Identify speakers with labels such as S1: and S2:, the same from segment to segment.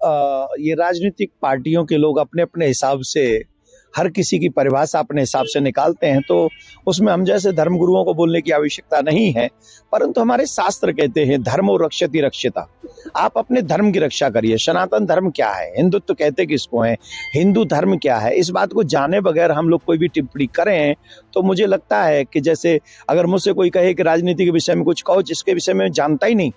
S1: ये राजनीतिक पार्टियों के लोग अपने अपने हिसाब से हर किसी की परिभाषा अपने हिसाब से निकालते हैं, तो उसमें हम जैसे धर्मगुरुओं को बोलने की आवश्यकता नहीं है। परंतु हमारे शास्त्र कहते हैं धर्मो रक्षति रक्षिता, आप अपने धर्म की रक्षा करिए। सनातन धर्म क्या है, हिंदुत्व कहते किसको है, हिंदू धर्म क्या है, इस बात को जाने बगैर हम लोग कोई भी टिप्पणी करें तो मुझे लगता है कि जैसे अगर मुझसे कोई कहे कि राजनीति के विषय में कुछ कहो जिसके विषय में जानता ही नहीं,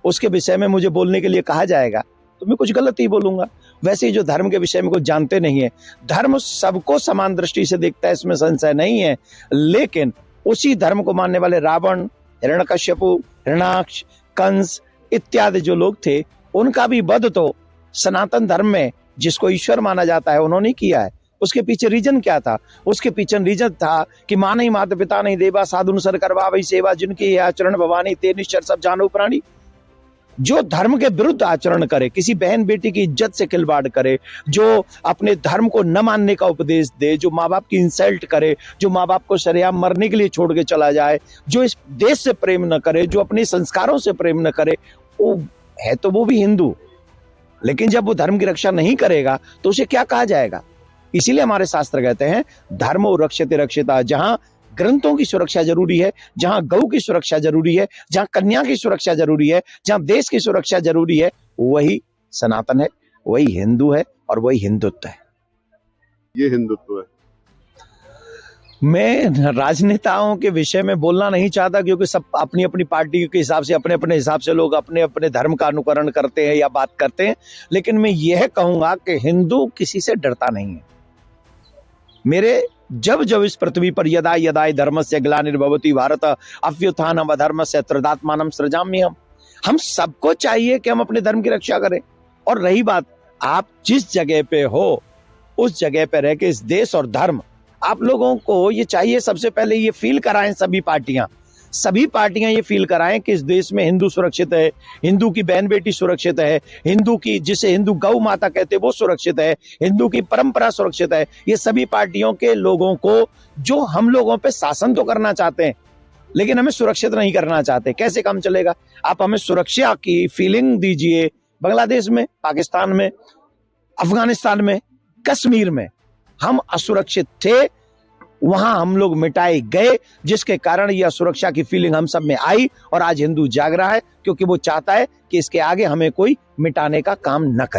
S1: उसके विषय में मुझे बोलने के लिए कहा जाएगा तो मैं कुछ गलत ही बोलूंगा। वैसे ही जो धर्म के विषय में कुछ जानते नहीं है, धर्म सबको समान दृष्टि से देखता है, इसमें संशय नहीं है। लेकिन उसी धर्म को मानने वाले रावण, हिरण्यकश्यपु, हिरण्याक्ष, कंस इत्यादि जो लोग थे, उनका भी वध तो सनातन धर्म में जिसको ईश्वर माना जाता है उन्होंने किया है। उसके पीछे रीजन क्या था? उसके पीछे रीजन था कि माँ नहीं माता पिता नहीं देवा साधु सर करवा वही सेवा जिनकी आचरण भवानी ते निश्चर सब जानो प्राणी। जो धर्म के विरुद्ध आचरण करे, किसी बहन बेटी की इज्जत से खिलवाड़ करे, जो अपने धर्म को न मानने का उपदेश दे, जो माँ बाप की इंसल्ट करे, जो माँ बाप को सरेआम मरने के लिए छोड़ के चला जाए, जो इस देश से प्रेम न करे, जो अपने संस्कारों से प्रेम न करे, वो है तो वो भी हिंदू, लेकिन जब वो धर्म की रक्षा नहीं करेगा तो उसे क्या कहा जाएगा? इसीलिए हमारे शास्त्र कहते हैं धर्मो रक्षते रक्षिता। जहां ग्रंथों की सुरक्षा जरूरी है, जहां गौ की सुरक्षा जरूरी है, जहां कन्या की सुरक्षा जरूरी है, जहां देश की सुरक्षा जरूरी है, वही सनातन है, वही हिंदू है और वही हिंदुत्व है।
S2: ये हिंदुत्व है।
S1: मैं राजनेताओं के विषय में बोलना नहीं चाहता क्योंकि सब अपनी अपनी पार्टी के हिसाब से अपने अपने हिसाब से लोग अपने अपने धर्म का अनुकरण करते हैं या बात करते हैं। लेकिन मैं यह कहूंगा कि हिंदू किसी से डरता नहीं है। मेरे जब जब इस पृथ्वी पर यदा यदा धर्मस्य ग्लानिर्भवति भारत अभ्युत्थानम् अधर्मस्य त्रिदात्मानं सृजाम्यहम्, हम सबको चाहिए कि हम अपने धर्म की रक्षा करें। और रही बात, आप जिस जगह पे हो उस जगह पे रह के इस देश और धर्म, आप लोगों को ये चाहिए सबसे पहले ये फील कराएं, सभी पार्टियां ये फील कराएं कि इस देश में हिंदू सुरक्षित है, हिंदू की बहन बेटी सुरक्षित है, हिंदू की जिसे हिंदू गौ माता कहते हैं वो सुरक्षित है, हिंदू की परंपरा सुरक्षित है। ये सभी पार्टियों के लोगों को जो हम लोगों पे शासन तो करना चाहते हैं लेकिन हमें सुरक्षित नहीं करना चाहते, कैसे काम चलेगा? आप हमें सुरक्षा की फीलिंग दीजिए। बांग्लादेश में, पाकिस्तान में, अफगानिस्तान में, कश्मीर में हम असुरक्षित थे, वहां हम लोग मिटाए गए, जिसके कारण यह सुरक्षा की फीलिंग हम सब में आई। और आज हिंदू जाग रहा है क्योंकि वो चाहता है कि इसके आगे हमें कोई मिटाने का काम न करे।